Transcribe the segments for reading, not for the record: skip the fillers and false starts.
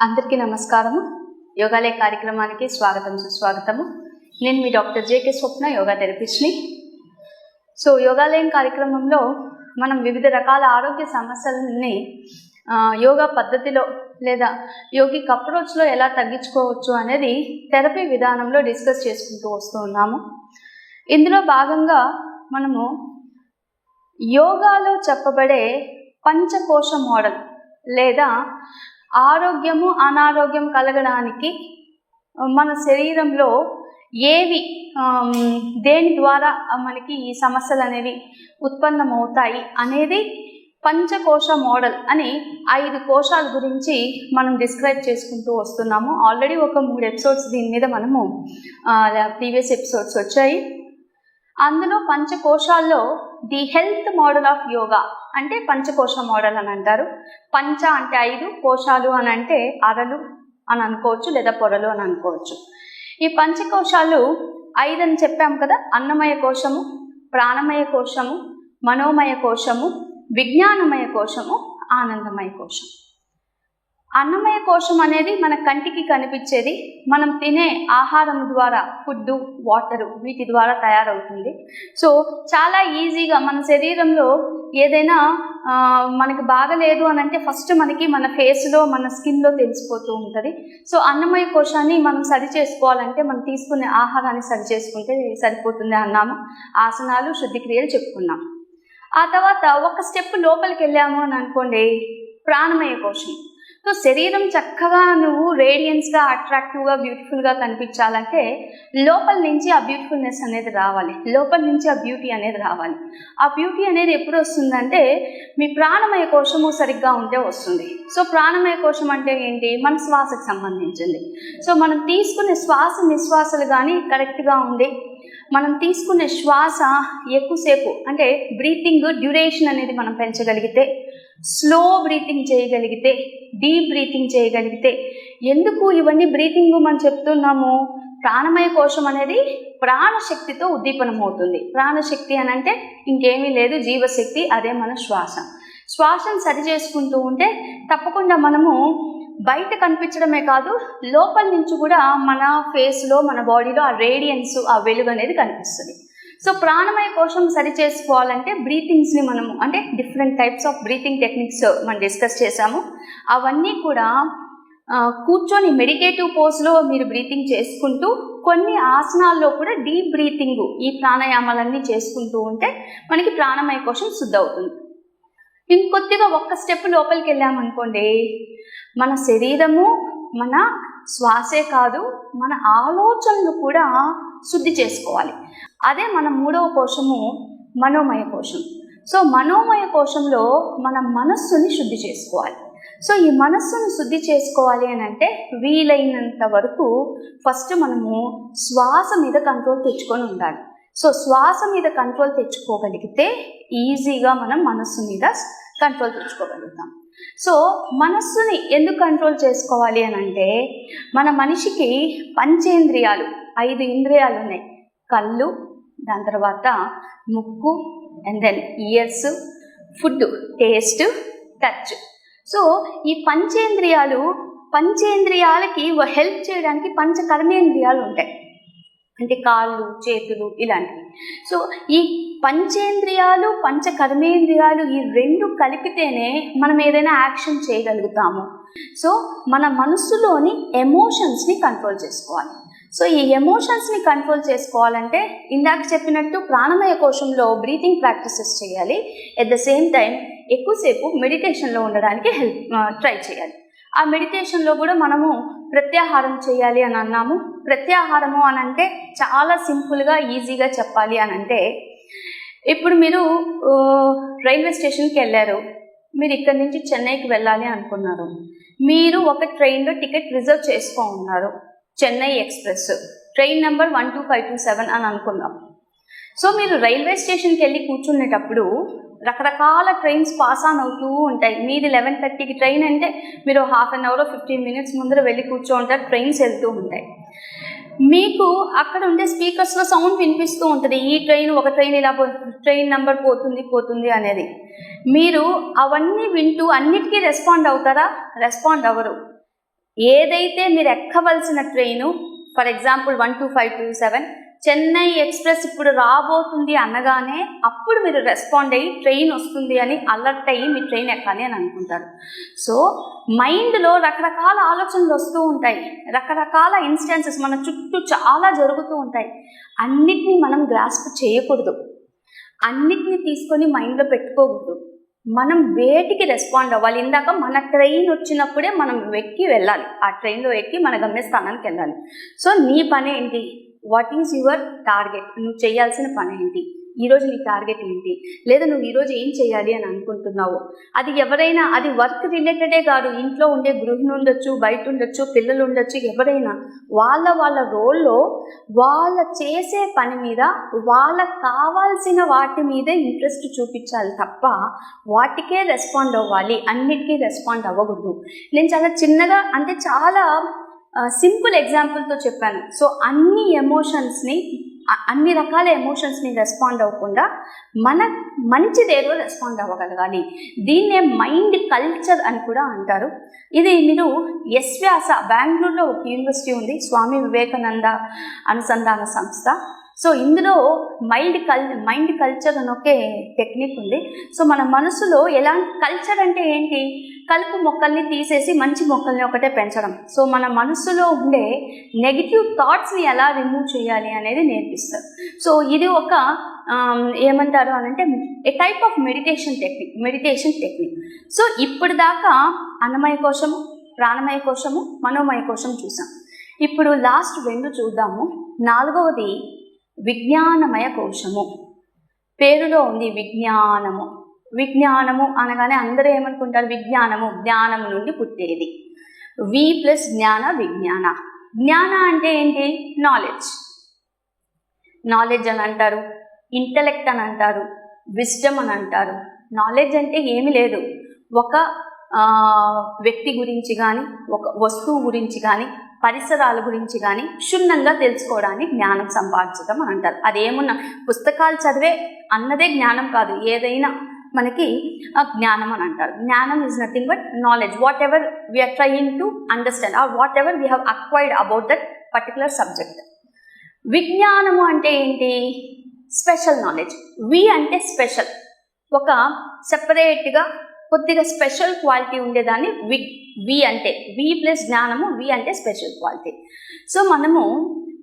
అందరికీ నమస్కారము. యోగాలయ కార్యక్రమానికి స్వాగతం సుస్వాగతము. నేను మీ డాక్టర్ జేకే స్వప్న, యోగా థెరపిస్ట్ని. యోగాలయం కార్యక్రమంలో మనం వివిధ రకాల ఆరోగ్య సమస్యలని యోగా పద్ధతిలో లేదా యోగిక్ అప్రోచ్లో ఎలా తగ్గించుకోవచ్చు అనేది థెరపీ విధానంలో డిస్కస్ చేసుకుంటూ వస్తూ ఉన్నాము. ఇందులో భాగంగా మనము యోగాలో చెప్పబడే పంచకోశ మోడల్ లేదా ఆరోగ్యము అనారోగ్యం కలగడానికి మన శరీరంలో ఏవి దేని ద్వారా మనకి ఈ సమస్యలు అనేవి ఉత్పన్నమవుతాయి అనేది పంచకోశ మోడల్ అని 5 కోశాల గురించి మనం డిస్క్రైబ్ చేసుకుంటూ వస్తున్నాము. ఆల్రెడీ ఒక 3 ఎపిసోడ్స్ దీని మీద మనము ప్రీవియస్ ఎపిసోడ్స్ వచ్చాయి. అందులో పంచకోశాల్లో the health model of yoga అంటే పంచకోశ మోడల్ అని అంటారు. పంచ అంటే 5, కోశాలు అని అంటే అరలు అని అనుకోవచ్చు లేదా పొరలు అని అనుకోవచ్చు. ఈ పంచకోశాలు 5 అని చెప్పాము కదా. అన్నమయ కోశము, ప్రాణమయ కోశము, మనోమయ కోశము, విజ్ఞానమయ కోశము, ఆనందమయ కోశం. అన్నమయ కోశం అనేది మన కంటికి కనిపించేది. మనం తినే ఆహారం ద్వారా ఫుడ్, వాటరు వీటి ద్వారా తయారవుతుంది. చాలా ఈజీగా మన శరీరంలో ఏదైనా మనకి బాగలేదు అని అంటే ఫస్ట్ మనకి మన ఫేస్లో మన స్కిన్లో తెలిసిపోతూ ఉంటుంది. అన్నమయ కోశాన్ని మనం సరి చేసుకోవాలంటే మనం తీసుకునే ఆహారాన్ని సరి చేసుకుంటే సరిపోతుంది అన్నాము. ఆసనాలు, శుద్ధిక్రియలు చెప్పుకున్నాం. ఆ తర్వాత ఒక స్టెప్ లోపలికి వెళ్ళాము అని అనుకోండి, ప్రాణమయ కోశం. శరీరం చక్కగా నువ్వు రేడియన్స్గా, అట్రాక్టివ్గా, బ్యూటిఫుల్గా కనిపించాలంటే లోపల నుంచి ఆ బ్యూటిఫుల్నెస్ అనేది రావాలి, లోపల నుంచి ఆ బ్యూటీ అనేది రావాలి. ఆ బ్యూటీ అనేది ఎప్పుడు వస్తుందంటే మీ ప్రాణమయ కోశము సరిగ్గా ఉంటే వస్తుంది. ప్రాణమయ కోశం అంటే ఏంటి? మన శ్వాసకు సంబంధించింది. మనం తీసుకునే శ్వాస నిశ్వాసాలు కానీ కరెక్ట్గా ఉండి, మనం తీసుకునే శ్వాస ఎక్కువసేపు అంటే బ్రీతింగ్ డ్యూరేషన్ అనేది మనం పెంచగలిగితే, స్లో బ్రీతింగ్ చేయగలిగితే, డీప్ బ్రీతింగ్ చేయగలిగితే. ఎందుకు ఇవన్నీ బ్రీతింగ్ మనం చెప్తున్నాము? ప్రాణమయ కోశం అనేది ప్రాణశక్తితో ఉద్దీపనం అవుతుంది. ప్రాణశక్తి అని అంటే ఇంకేమీ లేదు, జీవశక్తి. అదే మన శ్వాస. శ్వాసను సరి చేసుకుంటూ ఉంటే తప్పకుండా మనము బయట కనిపించడమే కాదు, లోపల నుంచి కూడా మన ఫేస్లో, మన బాడీలో ఆ రేడియన్స్, ఆ వెలుగు అనేది కనిపిస్తుంది. ప్రాణమయ కోశం సరి చేసుకోవాలంటే బ్రీతింగ్స్ని మనము అంటే different types of breathing techniques మనం డిస్కస్ చేసాము. అవన్నీ కూడా కూర్చొని మెడిటేటివ్ పోజ్లో మీరు బ్రీతింగ్ చేసుకుంటూ, కొన్ని ఆసనాల్లో కూడా డీప్ బ్రీతింగ్, ఈ ప్రాణాయామాలన్నీ చేసుకుంటూ ఉంటే మనకి ప్రాణమయ కోశం శుద్ధి అవుతుంది. ఇంకొద్దిగా ఒక్క స్టెప్ లోపలికి వెళ్ళామనుకోండి, మన శరీరము, మన శ్వాసే కాదు, మన ఆలోచనలు కూడా శుద్ధి చేసుకోవాలి. అదే మన 3వ కోశము మనోమయ కోశం. మనోమయ కోశంలో మన మనస్సుని శుద్ధి చేసుకోవాలి. ఈ మనస్సును శుద్ధి చేసుకోవాలి అని అంటే వీలైనంత వరకు ఫస్ట్ మనము శ్వాస మీద కంట్రోల్ తెచ్చుకొని ఉండాలి. శ్వాస మీద కంట్రోల్ తెచ్చుకోగలిగితే ఈజీగా మనం మనస్సు మీద కంట్రోల్ తెచ్చుకోగలుగుతాం. మనస్సుని ఎందుకు కంట్రోల్ చేసుకోవాలి అని అంటే మన మనిషికి పంచేంద్రియాలు, 5 ఇంద్రియాలు ఉన్నాయి. కళ్ళు, దాని తర్వాత ముక్కు, and then ears, food, taste, touch. ఈ పంచేంద్రియాలకి హెల్ప్ చేయడానికి పంచకర్మేంద్రియాలు ఉంటాయి. అంటే కాళ్ళు, చేతులు ఇలాంటివి. ఈ పంచేంద్రియాలు, పంచకర్మేంద్రియాలు ఈ 2 కలిపితేనే మనం ఏదైనా యాక్షన్ చేయగలుగుతాము. మన మనస్సులోని ఎమోషన్స్ని కంట్రోల్ చేసుకోవాలి. ఈ ఎమోషన్స్ని కంట్రోల్ చేసుకోవాలంటే ఇందాక చెప్పినట్టు ప్రాణమయ కోశంలో బ్రీతింగ్ ప్రాక్టీసెస్ చేయాలి. ఎట్ ద సేమ్ టైం ఎక్కువసేపు మెడిటేషన్లో ఉండడానికి ట్రై చేయాలి. ఆ మెడిటేషన్లో కూడా మనము ప్రత్యాహారం చేయాలి అని అన్నాము. ప్రత్యాహారము అని అంటే చాలా సింపుల్గా, ఈజీగా చెప్పాలి అని అంటే, ఇప్పుడు మీరు రైల్వే స్టేషన్కి వెళ్ళారు. మీరు ఇక్కడి నుంచి చెన్నైకి వెళ్ళాలి అనుకున్నారు. మీరు ఒక ట్రైన్లో టికెట్ రిజర్వ్ చేసుకో ఉన్నారు, చెన్నై ఎక్స్ప్రెస్, ట్రైన్ నెంబర్ 12527 అని అనుకుందాం. మీరు రైల్వే స్టేషన్కి వెళ్ళి కూర్చునేటప్పుడు రకరకాల ట్రైన్స్ పాస్ ఆన్ అవుతూ ఉంటాయి. మీది 11:30కి ట్రైన్ అంటే మీరు హాఫ్ అన్ అవర్ 15 మినిట్స్ ముందర వెళ్ళి కూర్చోంటారు. ట్రైన్స్ వెళ్తూ ఉంటాయి. మీకు అక్కడ ఉండే స్పీకర్స్లో సౌండ్ వినిపిస్తూ ఉంటుంది. ఈ ట్రైన్, ఒక ట్రైన్ ఇలా ట్రైన్ నెంబర్ పోతుంది అనేది. మీరు అవన్నీ వింటూ అన్నిటికీ రెస్పాండ్ అవుతారా? రెస్పాండ్ అవ్వరు. ఏదైతే మీరు ఎక్కవలసిన train, for example 12527 Chennai express ఇప్పుడు రాబోతుంది అనగానే అప్పుడు మీరు రెస్పాండ్ అయ్యి ట్రైన్ వస్తుంది అని అలర్ట్ అయ్యి మీ ట్రైన్ ఎక్కాలి అని అనుకుంటారు. సో మైండ్లో రకరకాల ఆలోచనలు వస్తూ ఉంటాయి, రకరకాల ఇన్స్టెన్సెస్ మన చుట్టూ చాలా జరుగుతూ ఉంటాయి. అన్నిటినీ మనం గ్రాస్ప్ చేయకూడదు, అన్నిటినీ తీసుకొని మైండ్లో పెట్టుకోకూడదు. మనం వేటికి రెస్పాండ్ అవ్వాలి. ఇందాక మన ట్రైన్ వచ్చినప్పుడే మనం ఎక్కి వెళ్ళాలి, ఆ ట్రైన్లో ఎక్కి మన గమ్యస్థానానికి వెళ్ళాలి. సో నీ పని ఏంటి, వాట్ ఈజ్ యువర్ టార్గెట్, నువ్వు చేయాల్సిన పని ఏంటి, ఈరోజు నీ టార్గెట్ ఏంటి, లేదా నువ్వు ఈరోజు ఏం చేయాలి అని అనుకుంటున్నావు. అది ఎవరైనా, అది వర్క్ రిలేటెడే కాదు, ఇంట్లో ఉండే గృహిణి ఉండొచ్చు, బయట ఉండొచ్చు, పిల్లలు ఉండొచ్చు, ఎవరైనా వాళ్ళ రోల్లో వాళ్ళ చేసే పని మీద వాళ్ళకు కావాల్సిన వాటి మీదే ఇంట్రెస్ట్ చూపించాలి తప్ప వాటికే రెస్పాండ్ అవ్వాలి, అన్నిటికీ రెస్పాండ్ అవ్వకూడదు. నేను చాలా చిన్నగా, అంటే చాలా సింపుల్ ఎగ్జాంపుల్తో చెప్పాను. సో అన్ని ఎమోషన్స్ని, అన్ని రకాల ఎమోషన్స్ని రెస్పాండ్ అవ్వకుండా మన మంచిదేదో రెస్పాండ్ అవ్వగలగాలి. దీన్నే మైండ్ కల్చర్ అని కూడా అంటారు. ఇది మీరు ఎస్వ్యాస, బెంగళూరులో ఒక యూనివర్సిటీ ఉంది, స్వామి వివేకానంద అనుసంధాన సంస్థ. సో ఇందులో మైండ్ కల్చర్ అని ఒకే టెక్నిక్ ఉంది. సో మన మనసులో ఎలాంటి కల్చర్ అంటే ఏంటి, కలుపు మొక్కల్ని తీసేసి మంచి మొక్కల్ని ఒకటే పెంచడం. సో మన మనసులో ఉండే నెగిటివ్ థాట్స్ని ఎలా రిమూవ్ చేయాలి అనేది నేర్పిస్తారు. సో ఇది ఒక ఏమంటారు అని అంటే a type of meditation technique. So ఇప్పుడు దాకా అన్నమయ కోశము, ప్రాణమయ కోశము, మనోమయ కోశం చూసాం. ఇప్పుడు లాస్ట్ 2 చూద్దాము. 4వది విజ్ఞానమయ కోశము. పేరులో ఉంది విజ్ఞానము. విజ్ఞానము అనగానే అందరూ ఏమనుకుంటారు, విజ్ఞానము జ్ఞానము నుండి పుట్టేది. వి ప్లస్ జ్ఞాన, విజ్ఞాన. జ్ఞాన అంటే ఏంటి, నాలెడ్జ్ అని అంటారు, ఇంటలెక్ట్ అని అంటారు, విజ్డమ్ అని అంటారు. నాలెడ్జ్ అంటే ఏమీ లేదు, ఒక వ్యక్తి గురించి కానీ, ఒక వస్తువు గురించి కానీ, పరిసరాల గురించి కానీ క్షుణ్ణంగా తెలుసుకోవడాన్ని జ్ఞానం సంపాదించడం అని అంటారు. అదేమున్నా పుస్తకాలు చదివే అన్నదే జ్ఞానం కాదు, ఏదైనా మనకి జ్ఞానం అని అంటారు. జ్ఞానం is nothing but knowledge, whatever we are trying to understand or whatever we have acquired about that particular subject. విజ్ఞానము అంటే ఏంటి, స్పెషల్ నాలెడ్జ్. వి అంటే స్పెషల్, ఒక సెపరేట్గా కొద్దిగా స్పెషల్ క్వాలిటీ ఉండేదాన్ని వి అంటే. వి ప్లస్ జ్ఞానము, వి అంటే స్పెషల్ క్వాలిటీ. సో మనము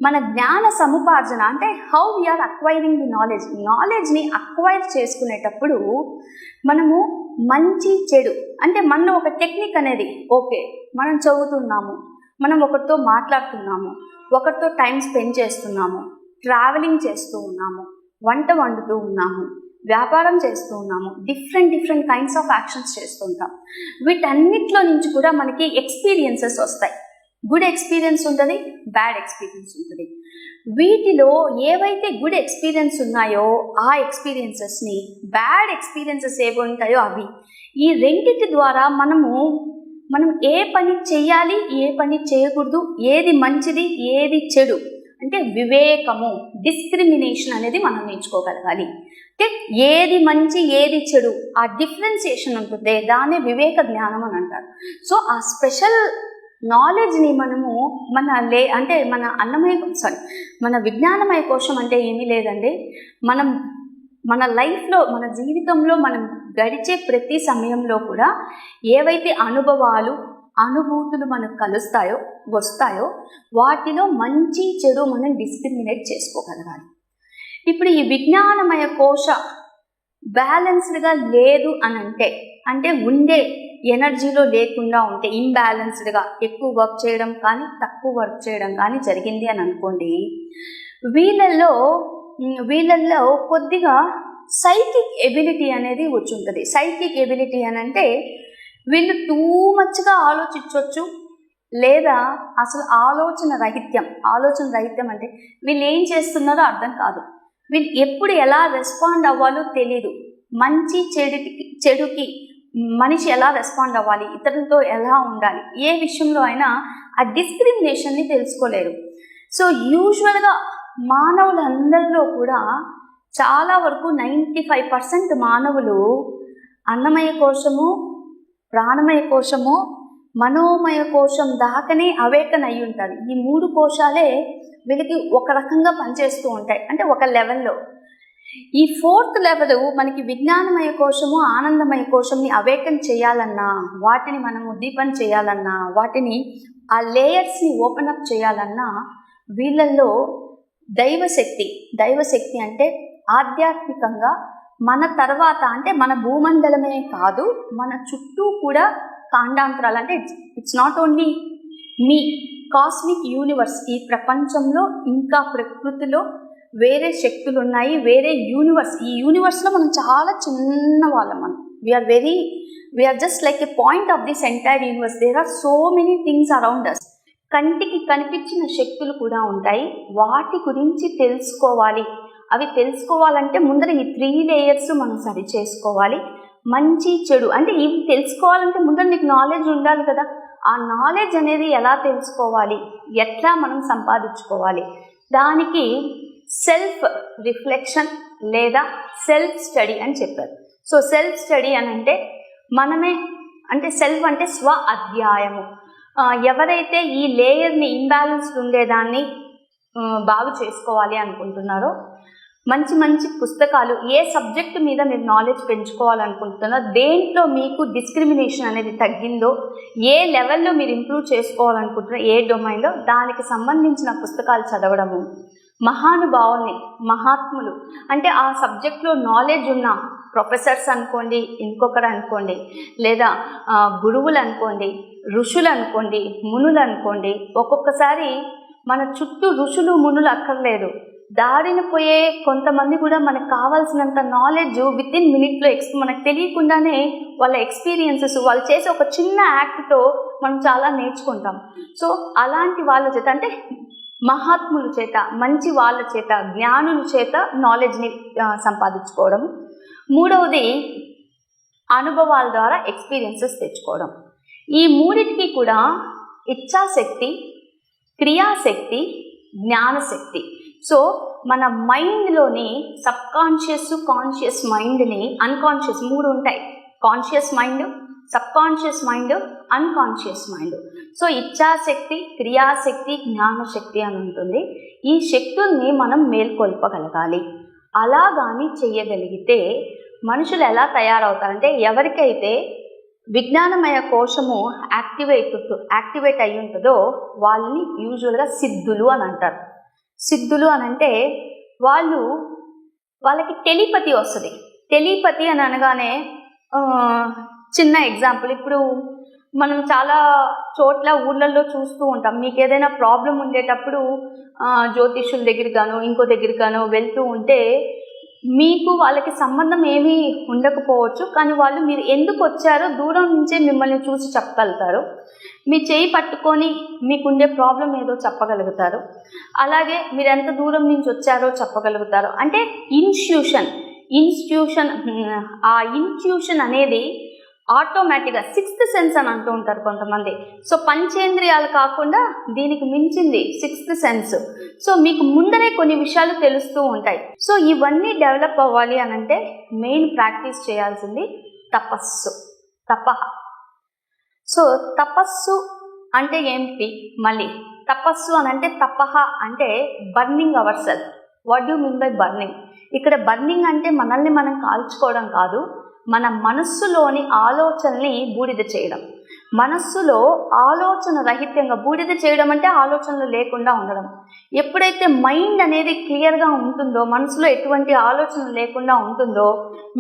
మన జ్ఞాన సముపార్జన అంటే హౌ వీఆర్ అక్వైరింగ్ ది నాలెడ్జ్ని అక్వైర్ చేసుకునేటప్పుడు మనము మంచి చెడు అంటే మనలో ఒక టెక్నిక్ అనేది, ఓకే మనం చదువుతున్నాము, మనం ఒకరితో మాట్లాడుతున్నాము, ఒకరితో టైం స్పెండ్ చేస్తున్నాము, ట్రావెలింగ్ చేస్తూ ఉన్నాము, వంట వండుతూ ఉన్నాము, వ్యాపారం చేస్తూ ఉన్నాము, డిఫరెంట్ కైండ్స్ ఆఫ్ యాక్షన్స్ చేస్తుంటాం. వీటన్నిటిలో నుంచి కూడా మనకి ఎక్స్పీరియన్సెస్ వస్తాయి. గుడ్ ఎక్స్పీరియన్స్ ఉంటుంది, బ్యాడ్ ఎక్స్పీరియన్స్ ఉంటుంది. వీటిలో ఏవైతే గుడ్ ఎక్స్పీరియన్స్ ఉన్నాయో ఆ ఎక్స్పీరియన్సెస్ని, బ్యాడ్ ఎక్స్పీరియన్సెస్ ఏవి ఉంటాయో అవి, ఈ రెండింటి ద్వారా మనం ఏ పని చేయాలి, ఏ పని చేయకూడదు, ఏది మంచిది, ఏది చెడు అంటే వివేకము, డిస్క్రిమినేషన్ అనేది మనం నేర్చుకోగలగాలి. అంటే ఏది మంచి ఏది చెడు ఆ డిఫరెన్సియేషన్ ఉంటుంది, దాన్ని వివేక జ్ఞానం అని అంటారు. సో ఆ స్పెషల్ నాలెడ్జ్ని మనము మన విజ్ఞానమయ కోశం అంటే ఏమీ లేదండి, మన లైఫ్లో, మన జీవితంలో మనం గడిచే ప్రతి సమయంలో కూడా ఏవైతే అనుభూతులు మనకు వస్తాయో వాటిలో మంచి చెడు మనం డిస్క్రిమినేట్ చేసుకోగలగాలి. ఇప్పుడు ఈ విజ్ఞానమయ కోశ బ్యాలెన్స్డ్గా లేదు అని అంటే ఉండే ఎనర్జీలో లేకుండా ఉంటే, ఇంబ్యాలెన్స్డ్గా ఎక్కువ వర్క్ చేయడం కానీ తక్కువ వర్క్ చేయడం కానీ జరిగింది అని అనుకోండి, వీళ్ళల్లో కొద్దిగా సైకిక్ ఎబిలిటీ అనేది వచ్చి ఉంటుంది. సైకిక్ ఎబిలిటీ అని అంటే వీళ్ళు టూ మచ్గా ఆలోచించవచ్చు, లేదా అసలు ఆలోచన రహిత్యం అంటే వీళ్ళు ఏం చేస్తున్నారో అర్థం కాదు, వీళ్ళు ఎప్పుడు ఎలా రెస్పాండ్ అవ్వాలో తెలీదు. మంచి చెడుకి మనిషి ఎలా రెస్పాండ్ అవ్వాలి, ఇతరులతో ఎలా ఉండాలి, ఏ విషయంలో అయినా ఆ డిస్క్రిమినేషన్ని తెలుసుకోలేరు. సో యూజువల్గా మానవులందరిలో కూడా చాలా వరకు 95% మానవులు అన్నమయ కోశము, ప్రాణమయ కోశము మనోమయ కోశం దాకానే అవేకన్ అయి ఉంటారు. ఈ 3 కోశాలే వీళ్ళకి ఒక రకంగా పనిచేస్తూ ఉంటాయి, అంటే ఒక లెవెల్లో. ఈ 4th లెవెల్ మనకి విజ్ఞానమయ కోశము, ఆనందమయ కోశంని అవేకన్ చేయాలన్నా, వాటిని మనము దీపం చేయాలన్నా, వాటిని ఆ లేయర్స్ని ఓపెన్ అప్ చేయాలన్నా వీళ్ళల్లో దైవశక్తి అంటే ఆధ్యాత్మికంగా మన తర్వాత, అంటే మన భూమండలమే కాదు, మన చుట్టూ కూడా కాండాంతరాలు, అంటే it's not only me cosmic universe, ఈ ప్రపంచంలో ఇంకా ప్రకృతిలో వేరే శక్తులు ఉన్నాయి, వేరే యూనివర్స్. ఈ యూనివర్స్లో మనం చాలా చిన్న వాళ్ళం. మనం we are just like a point of this entire universe. There are so many things around us. కంటికి కనిపించిన శక్తులు కూడా ఉంటాయి, వాటి గురించి తెలుసుకోవాలి. అవి తెలుసుకోవాలంటే ముందర ఈ 3 లేయర్స్ మనం సరి చేసుకోవాలి. మంచి చెడు, అంటే ఇవి తెలుసుకోవాలంటే ముందర నీకు నాలెడ్జ్ ఉండాలి కదా. ఆ నాలెడ్జ్ అనేది ఎలా తెలుసుకోవాలి, ఎట్లా మనం సంపాదించుకోవాలి, దానికి సెల్ఫ్ రిఫ్లెక్షన్ లేదా సెల్ఫ్ స్టడీ అని చెప్పారు. సో సెల్ఫ్ స్టడీ అని అంటే మనమే, అంటే సెల్ఫ్ అంటే స్వ అధ్యాయము. ఎవరైతే ఈ లేయర్ని ఇంబ్యాలెన్స్డ్ ఉండేదాన్ని బాగు చేసుకోవాలి అనుకుంటున్నారో, మంచి మంచి పుస్తకాలు, ఏ సబ్జెక్టు మీద మీరు నాలెడ్జ్ పెంచుకోవాలనుకుంటున్నారో, దేంట్లో మీకు డిస్క్రిమినేషన్ అనేది తగ్గిందో, ఏ లెవెల్లో మీరు ఇంప్రూవ్ చేసుకోవాలనుకుంటున్నారో, ఏ డొమైన్లో, దానికి సంబంధించిన పుస్తకాలు చదవడము, మహానుభావుల్ని, మహాత్ములు, అంటే ఆ సబ్జెక్ట్లో నాలెడ్జ్ ఉన్న ప్రొఫెసర్స్ అనుకోండి, ఇంకొకరు అనుకోండి, లేదా గురువులు అనుకోండి, ఋషులు అనుకోండి, మునులు అనుకోండి. ఒక్కొక్కసారి మన చుట్టూ ఋషులు మునులు అక్కర్లేదు, దారిన పోయే కొంతమంది కూడా మనకు కావాల్సినంత నాలెడ్జ్ వితిన్ మినిట్లో మనకు తెలియకుండానే వాళ్ళ ఎక్స్పీరియన్సెస్, వాళ్ళు చేసే ఒక చిన్న యాక్ట్తో మనం చాలా నేర్చుకుంటాం. సో అలాంటి వాళ్ళ చేత, అంటే మహాత్ముల చేత, మంచి వాళ్ళ చేత, జ్ఞానుల చేత నాలెడ్జ్ని సంపాదించుకోవడం. 3వది అనుభవాల ద్వారా ఎక్స్పీరియన్సెస్ తెచ్చుకోవడం. ఈ 3టికి కూడా ఇచ్ఛాశక్తి, క్రియాశక్తి, జ్ఞానశక్తి. సో మన మైండ్లోని సబ్కాన్షియస్, కాన్షియస్ మైండ్ని, అన్కాన్షియస్ 3 ఉంటాయి. Conscious mind, subconscious mind, unconscious mind. So ఇచ్ఛాశక్తి, క్రియాశక్తి, జ్ఞానశక్తి అని ఉంటుంది. ఈ శక్తుల్ని మనం మేల్కొల్పగలగాలి. అలా కానీ చెయ్యగలిగితే మనుషులు ఎలా తయారవుతారంటే, ఎవరికైతే విజ్ఞానమయ కోశము యాక్టివేట్ అయి ఉంటుందో వాళ్ళని యూజువల్గా సిద్ధులు అని అంటారు. సిద్ధులు అని అంటే వాళ్ళకి టెలిపతి వస్తుంది. టెలిపతి అని అనగానే చిన్న ఎగ్జాంపుల్, ఇప్పుడు మనం చాలా చోట్ల ఊళ్ళల్లో చూస్తూ ఉంటాం. మీకు ఏదైనా ప్రాబ్లం ఉండేటప్పుడు జ్యోతిష్యుల దగ్గరికానో ఇంకో దగ్గరికానో వెళ్తూ ఉంటే మీకు వాళ్ళకి సంబంధం ఏమీ ఉండకపోవచ్చు, కానీ వాళ్ళు మీరు ఎందుకు వచ్చారో దూరం నుంచే మిమ్మల్ని చూసి చెప్పగలుగుతారు. మీ చేయి పట్టుకొని మీకుండే ప్రాబ్లం ఏదో చెప్పగలుగుతారు. అలాగే మీరు ఎంత దూరం నుంచి వచ్చారో చెప్పగలుగుతారు. అంటే ఇన్స్ట్యూషన్ ఆ ఇన్ట్యూషన్ అనేది ఆటోమేటిక్గా 6th సెన్స్ అని అంటూ ఉంటారు కొంతమంది. సో పంచేంద్రియాలు కాకుండా దీనికి మించింది 6th సెన్స్. సో మీకు ముందరే కొన్ని విషయాలు తెలుస్తూ ఉంటాయి. సో ఇవన్నీ డెవలప్ అవ్వాలి అని అంటే మెయిన్ ప్రాక్టీస్ చేయాల్సింది తపహ. సో తపస్సు అంటే ఏమిటి? మళ్ళీ తపస్సు అని అంటే తపహ అంటే burning our self. What you mean by burning? ఇక్కడ బర్నింగ్ అంటే మనల్ని మనం కాల్చుకోవడం కాదు, మన మనస్సులోని ఆలోచనల్ని బూడిద చేయడం. మనస్సులో ఆలోచన రహితంగా, బూడిద చేయడం అంటే ఆలోచనలు లేకుండా ఉండడం. ఎప్పుడైతే మైండ్ అనేది క్లియర్గా ఉంటుందో, మనసులో ఎటువంటి ఆలోచన లేకుండా ఉంటుందో,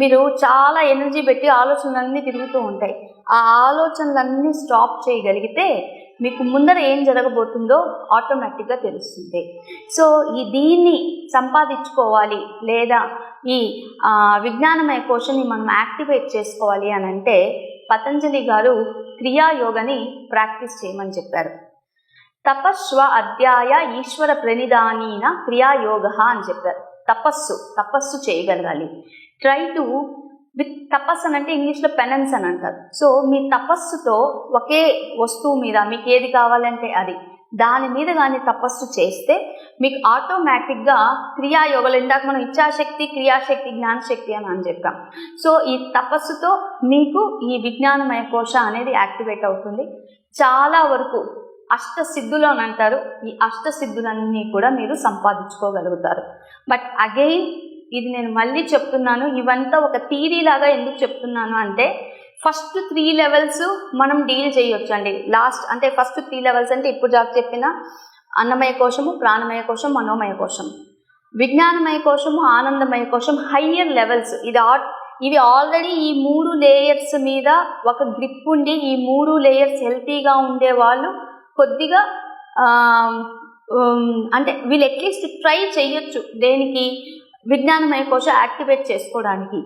మీరు చాలా ఎనర్జీ పెట్టి ఆలోచనలన్నీ తిరుగుతూ ఉంటాయి. ఆ ఆలోచనలన్నీ స్టాప్ చేయగలిగితే మీకు ముందర ఏం జరగబోతుందో ఆటోమేటిక్గా తెలుస్తుంది. సో దీన్ని సంపాదించుకోవాలి, లేదా ఈ విజ్ఞానమయ కోశాన్ని మనం యాక్టివేట్ చేసుకోవాలి అని అంటే పతంజలి గారు క్రియాయోగని ప్రాక్టీస్ చేయమని చెప్పారు. తపస్వ అధ్యాయ ఈశ్వర ప్రణిధానీన క్రియాయోగ అని చెప్పారు. తపస్సు చేయగలగాలి. ట్రై టు విత్ తపస్సు అని అంటే ఇంగ్లీష్లో పెనెన్స్ అని అంటారు. సో మీ తపస్సుతో ఒకే వస్తువు మీద మీకు ఏది కావాలంటే అది, దాని మీద కానీ తపస్సు చేస్తే మీకు ఆటోమేటిక్గా క్రియాయోగాలు, ఇందాక మనం ఇచ్ఛాశక్తి, క్రియాశక్తి, జ్ఞానశక్తి అని చెప్పాం. సో ఈ తపస్సుతో మీకు ఈ విజ్ఞానమయ కోశ అనేది యాక్టివేట్ అవుతుంది. చాలా వరకు అష్టసిద్ధులు అని అంటారు. ఈ అష్టసిద్ధులన్నీ కూడా మీరు సంపాదించుకోగలుగుతారు. బట్ అగైన్ ఇది నేను మళ్ళీ చెప్తున్నాను, ఇవంతా ఒక థియరీ లాగా ఎందుకు చెప్తున్నాను అంటే ఫస్ట్ 3 లెవెల్స్ మనం డీల్ చేయొచ్చు అండి. ఫస్ట్ 3 లెవెల్స్ అంటే ఇప్పుడు చెప్పిన అన్నమయ కోశము, ప్రాణమయ కోశం, మనోమయ కోశం, విజ్ఞానమయ కోశము, ఆనందమయ కోశం, హయ్యర్ లెవెల్స్. ఇవి ఆల్రెడీ ఈ 3 లేయర్స్ మీద ఒక గ్రిప్ ఉండి ఈ 3 లేయర్స్ హెల్తీగా ఉండే వాళ్ళు కొద్దిగా అంటే వీళ్ళు అట్లీస్ట్ ట్రై చేయొచ్చు. దేనికి? విజ్ఞానమయ కోశం యాక్టివేట్ చేసుకోవడానికి.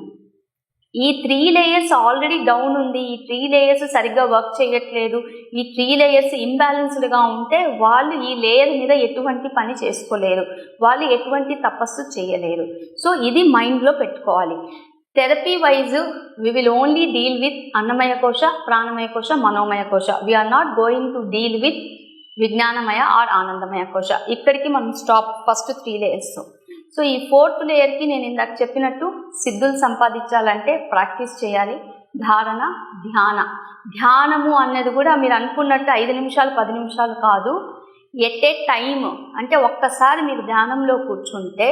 ఈ 3 లేయర్స్ ఆల్రెడీ డౌన్ ఉంది, ఈ 3 లేయర్స్ సరిగ్గా వర్క్ చేయట్లేదు, ఈ 3 లేయర్స్ ఇంబ్యాలెన్స్డ్గా ఉంటే వాళ్ళు ఈ లేయర్ మీద ఎటువంటి పని చేసుకోలేరు, వాళ్ళు ఎటువంటి తపస్సు చేయలేరు. సో ఇది మైండ్లో పెట్టుకోవాలి. Therapy wise we will only deal with అన్నమయ కోశ, ప్రాణమయ కోశ, మనోమయ కోశ. We are not going to deal with విజ్ఞానమయ ఆర్ ఆనందమయ కోశ. ఇక్కడికి మనం స్టాప్ ఫస్ట్ 3 లేయర్స్. సో ఈ 4th లేయర్కి నేను ఇందాక చెప్పినట్టు సిద్ధులు సంపాదించాలంటే ప్రాక్టీస్ చేయాలి. ధారణ, ధ్యానము అన్నది కూడా మీరు అనుకున్నట్టు 5 నిమిషాలు 10 నిమిషాలు కాదు, ఎట్ ఏ టైమ్. అంటే ఒక్కసారి మీరు ధ్యానంలో కూర్చుంటే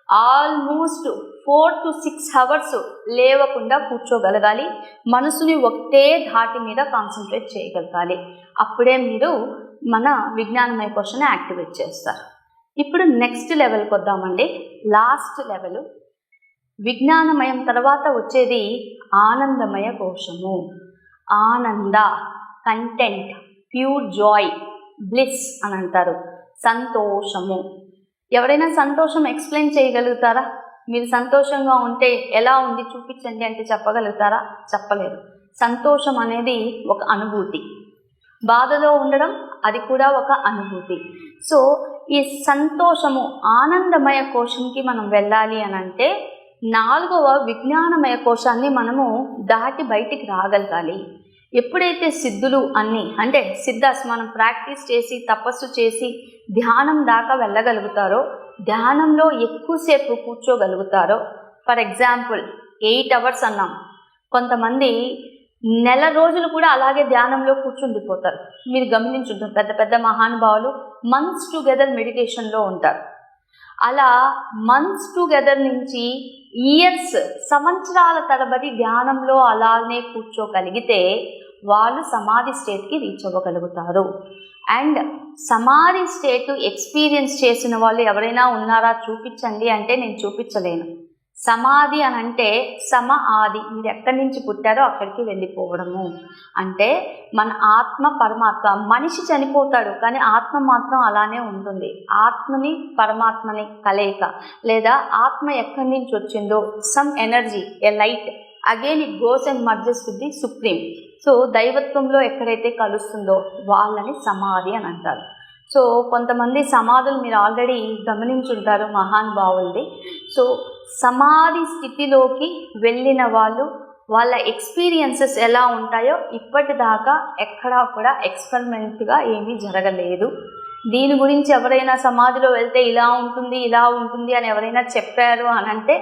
ఆల్మోస్ట్ 4 to 6 hours లేవకుండా కూర్చోగలగాలి. మనసుని ఒకటే ధాటి మీద కాన్సన్ట్రేట్ చేయగలగాలి. అప్పుడే మీరు మన విజ్ఞానమయ కోశాన్ని యాక్టివేట్ చేస్తారు. ఇప్పుడు నెక్స్ట్ లెవెల్కి వద్దామండి. లాస్ట్ లెవెల్ విజ్ఞానమయం తర్వాత వచ్చేది ఆనందమయ కోశము. ఆనంద, కంటెంట్, ప్యూర్ జాయ్, బ్లిస్ అని అంటారు. సంతోషము. ఎవరైనా సంతోషం ఎక్స్ప్లెయిన్ చేయగలుగుతారా? మీరు సంతోషంగా ఉంటే ఎలా ఉంది చూపించండి అంటే చెప్పగలుగుతారా? చెప్పలేరు. సంతోషం అనేది ఒక అనుభూతి, బాధలో ఉండడం అది కూడా ఒక అనుభూతి. సో ఈ సంతోషము ఆనందమయ కోశంకి మనం వెళ్ళాలి అని అంటే 4వ విజ్ఞానమయ కోశాన్ని మనము దాటి బయటికి రాగలగాలి. ఎప్పుడైతే సిద్ధులు అన్నీ అంటే సిద్ధాస్ మనం ప్రాక్టీస్ చేసి తపస్సు చేసి ధ్యానం దాకా వెళ్ళగలుగుతారో, ధ్యానంలో ఎక్కువసేపు కూర్చోగలుగుతారో, ఫర్ ఎగ్జాంపుల్ 8 hours అన్నాం, కొంతమంది నెల రోజులు కూడా అలాగే ధ్యానంలో కూర్చుండిపోతారు. మీరు గమనించుంటారు, పెద్ద పెద్ద మహానుభావులు మంత్స్ టుగెదర్ మెడిటేషన్లో ఉంటారు. అలా మంత్స్ టుగెదర్ నుంచి ఇయర్స్, సంవత్సరాల తరబడి ధ్యానంలో అలానే కూర్చోగలిగితే వాళ్ళు సమాధి స్టేట్కి రీచ్ అవ్వగలుగుతారు. అండ్ సమాధి స్టేట్ ఎక్స్పీరియన్స్ చేసిన వాళ్ళు ఎవరైనా ఉన్నారా చూపించండి అంటే నేను చూపించలేను. సమాధి అని అంటే సమ ఆది, మీరు ఎక్కడి నుంచి పుట్టారో అక్కడికి వెళ్ళిపోవడము. అంటే మన ఆత్మ పరమాత్మ, మనిషి చనిపోతాడు కానీ ఆత్మ మాత్రం అలానే ఉంటుంది. ఆత్మని పరమాత్మని కలయిక, లేదా ఆత్మ ఎక్కడి నుంచి వచ్చిందో some energy, a light, again it goes and merges with the supreme. So దైవత్వంలో ఎక్కడైతే కలుస్తుందో వాళ్ళని సమాధి అని అంటారు. సో కొంతమంది సమాధులు మీరు ఆల్రెడీ గమనించుంటారు మహానుభావులది. సో సమాధి స్థితిలోకి వెళ్ళిన వాళ్ళు వాళ్ళ ఎక్స్పీరియన్సెస్ ఎలా ఉంటాయో ఇప్పటిదాకా ఎక్కడా కూడా ఎక్స్పెరిమెంట్గా ఏమీ జరగలేదు. దీని గురించి ఎవరైనా సమాధిలో వెళ్తే ఇలా ఉంటుంది అని ఎవరైనా చెప్పారు అని అంటే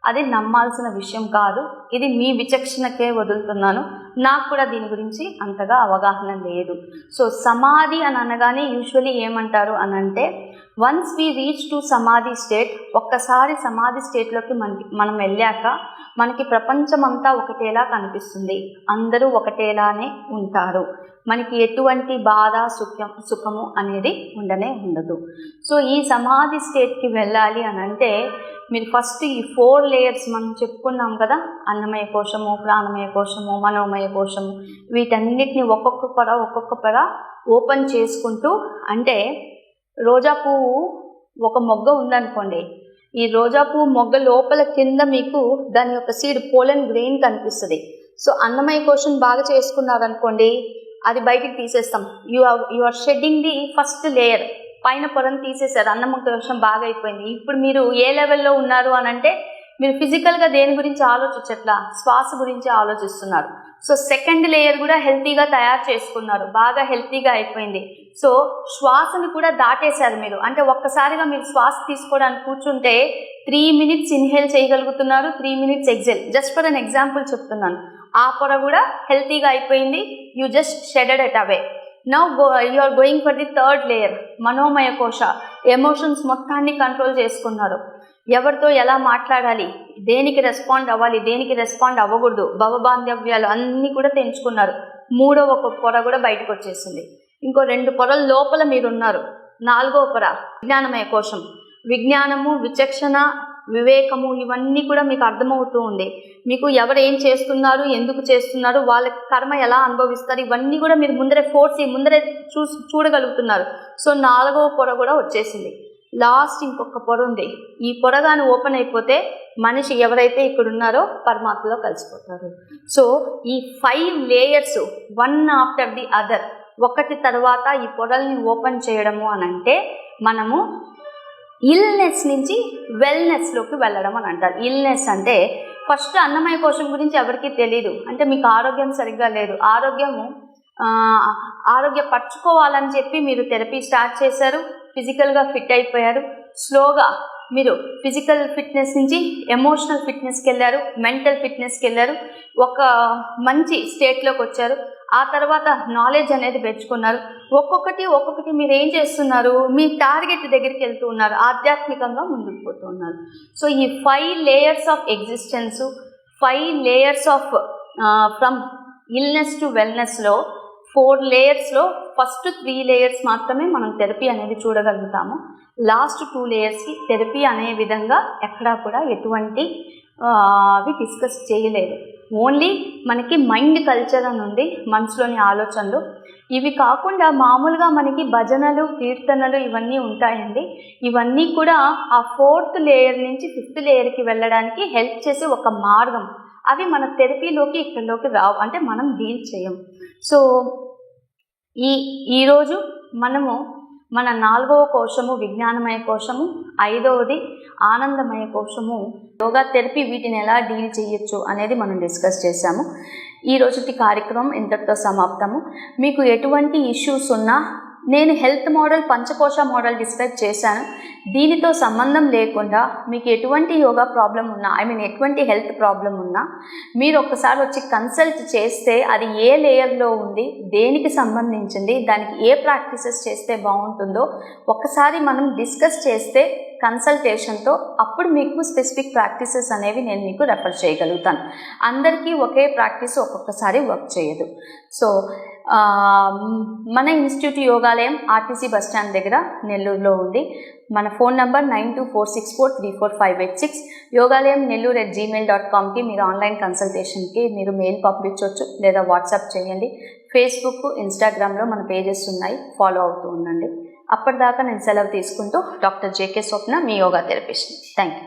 అది నమ్మాల్సిన విషయం కాదు. ఇది మీ విచక్షణకే వదులుతున్నాను. నాకు కూడా దీని గురించి అంతగా అవగాహన లేదు. సో సమాధి అని అనగానే యూజువలీ ఏమంటారు అని అంటే వన్స్ వీ రీచ్ టు సమాధి స్టేట్, ఒక్కసారి సమాధి స్టేట్లోకి మనం వెళ్ళాక మనకి ప్రపంచమంతా ఒకటేలా కనిపిస్తుంది, అందరూ ఒకటేలానే ఉంటారు, మనకి ఎటువంటి బాధ సుఖము అనేది ఉండదు. సో ఈ సమాధి స్టేట్కి వెళ్ళాలి అని అంటే మీరు ఫస్ట్ ఈ 4 లేయర్స్ మనం చెప్పుకున్నాం కదా, అన్నమయ కోశము, ప్రాణమయ కోశము, మనోమయ కోశము, వీటన్నిటిని ఒక్కొక్క పొర ఓపెన్ చేసుకుంటూ, అంటే రోజా పువ్వు ఒక మొగ్గ ఉందనుకోండి, ఈ రోజా పువ్వు మొగ్గ లోపల కింద మీకు దాని యొక్క సీడ్ పోలెన్ గ్రెయిన్ కనిపిస్తుంది. సో అన్నమయ కోశం బాగా చేసుకున్నారనుకోండి, అది బయటికి తీసేస్తాం. You are shedding the first layer, పైన పొరను తీసేసారు, అన్నమయ కోశం బాగా అయిపోయింది. ఇప్పుడు మీరు ఏ లెవెల్లో ఉన్నారు అని అంటే మీరు ఫిజికల్గా దేని గురించి ఆలోచించట్లా, శ్వాస గురించి ఆలోచిస్తున్నారు. సో సెకండ్ లేయర్ కూడా హెల్తీగా తయారు చేసుకున్నారు, బాగా హెల్తీగా అయిపోయింది. సో శ్వాసని కూడా దాటేశారు మీరు. అంటే ఒక్కసారిగా మీరు శ్వాస తీసుకోవడానికి కూర్చుంటే 3 minutes ఇన్హేల్ చేయగలుగుతున్నారు, 3 minutes exhale. Just for an example చెప్తున్నాను. ఆ పొర కూడా హెల్తీగా అయిపోయింది, you just shedded it away. Now you are going for the third layer, మనోమయ కోశ. ఎమోషన్స్ మొత్తాన్ని కంట్రోల్ చేసుకున్నారు. ఎవరితో ఎలా మాట్లాడాలి, దేనికి రెస్పాండ్ అవ్వాలి, దేనికి రెస్పాండ్ అవ్వకూడదు, భవబాంధవ్యాలు అన్నీ కూడా తెంచుకున్నారు. మూడవ ఒక పొర కూడా బయటకు వచ్చేసింది. ఇంకో 2 పొరల లోపల మీరున్నారు. 4వ పొర విజ్ఞానమయ కోశం. విజ్ఞానము, విచక్షణ, వివేకము ఇవన్నీ కూడా మీకు అర్థమవుతూ ఉంది. మీకు ఎవరు ఏం చేస్తున్నారు, ఎందుకు చేస్తున్నారు, వాళ్ళ కర్మ ఎలా అనుభవిస్తారు, ఇవన్నీ కూడా మీరు ముందరే చూడగలుగుతున్నారు. సో 4వ పొర కూడా వచ్చేసింది. లాస్ట్ ఇంకొక పొర ఉంది. ఈ పొర కానీ ఓపెన్ అయిపోతే మనిషి ఎవరైతే ఇక్కడ ఉన్నారో పరమాత్మలో కలిసిపోతారు. సో ఈ 5 layers one after the other, ఒకటి తర్వాత ఈ పొరల్ని ఓపెన్ చేయడము అని అంటే మనము ఇల్నెస్ నుంచి వెల్నెస్లోకి వెళ్ళడం అని అంటారు. ఇల్నెస్ అంటే ఫస్ట్ అన్నమయ కోశం గురించి ఎవరికీ తెలియదు. అంటే మీకు ఆరోగ్యం సరిగ్గా లేదు, ఆరోగ్యపరచుకోవాలని చెప్పి మీరు థెరపీ స్టార్ట్ చేశారు, ఫిజికల్గా ఫిట్ అయిపోయారు. స్లోగా మీరు ఫిజికల్ ఫిట్నెస్ నుంచి ఎమోషనల్ ఫిట్నెస్కి వెళ్ళారు, మెంటల్ ఫిట్నెస్కి వెళ్ళారు, ఒక మంచి స్టేట్లోకి వచ్చారు. ఆ తర్వాత నాలెడ్జ్ అనేది పెంచుకున్నారు. ఒక్కొక్కటి మీరు ఏం చేస్తున్నారు, మీ టార్గెట్ దగ్గరికి వెళ్తూ ఉన్నారు, ఆధ్యాత్మికంగా ముందుకు పోతూ ఉన్నారు. సో ఈ 5 layers of existence, 5 layers of from illness to వెల్నెస్లో 4 లేయర్స్లో ఫస్ట్ 3 లేయర్స్ మాత్రమే మనం థెరపీ అనేది చూడగలుగుతాము. లాస్ట్ 2 లేయర్స్కి థెరపీ అనే విధంగా ఎక్కడా కూడా ఎటువంటి అవి డిస్కస్ చేయలేదు. ఓన్లీ మనకి మైండ్ కల్చర్ అని ఉంది, మనసులోని ఆలోచనలు. ఇవి కాకుండా మామూలుగా మనకి భజనలు, కీర్తనలు ఇవన్నీ ఉంటాయండి. ఇవన్నీ కూడా ఆ 4th లేయర్ నుంచి 5th లేయర్కి వెళ్ళడానికి హెల్ప్ చేసే ఒక మార్గం. అవి మన థెరపీలోకి ఇక్కడిలోకి రావు, అంటే మనం డీల్ చేయం. సో ఈరోజు మనము మన 4వ కోశము విజ్ఞానమయ కోశము, 5వది ఆనందమయ కోశము, యోగా థెరపీ వీటిని ఎలా డీల్ చేయొచ్చు అనేది మనం డిస్కస్ చేశాము. ఈ రోజుటి కార్యక్రమం ఇంతటితో సమాప్తము. మీకు ఎటువంటి ఇష్యూస్ ఉన్నా నేను హెల్త్ మోడల్, పంచకోశ మోడల్ డిస్క్రైబ్ చేశాను. దీనితో సంబంధం లేకుండా మీకు ఎటువంటి యోగా ప్రాబ్లం ఉన్నా, ఎటువంటి హెల్త్ ప్రాబ్లం ఉన్నా మీరు ఒక్కసారి వచ్చి కన్సల్ట్ చేస్తే అది ఏ లేయర్లో ఉంది, దేనికి సంబంధించింది, దానికి ఏ ప్రాక్టీసెస్ చేస్తే బాగుంటుందో ఒక్కసారి మనం డిస్కస్ చేస్తే కన్సల్టేషన్తో అప్పుడు మీకు స్పెసిఫిక్ ప్రాక్టీసెస్ అనేవి నేను మీకు రెఫర్ చేయగలుగుతాను. అందరికీ ఒకే ప్రాక్టీస్ ఒక్కొక్కసారి వర్క్ చేయదు. సో మన ఇన్స్టిట్యూట్ యోగాలయం ఆర్టీసీ బస్టాండ్ దగ్గర నెల్లూరులో ఉంది. మన ఫోన్ నంబర్ 9246434586. యోగాలయం nellore@gmail.comకి మీరు ఆన్లైన్ కన్సల్టేషన్కి మీరు మెయిల్ పంపించవచ్చు, లేదా వాట్సాప్ చేయండి. ఫేస్బుక్, ఇన్స్టాగ్రామ్లో మన పేజెస్ ఉన్నాయి, ఫాలో అవుతూ ఉండండి. అప్పటిదాకా నేను సెలవు తీసుకుంటూ doctor JK Swapna, me yoga therapist. Thank you.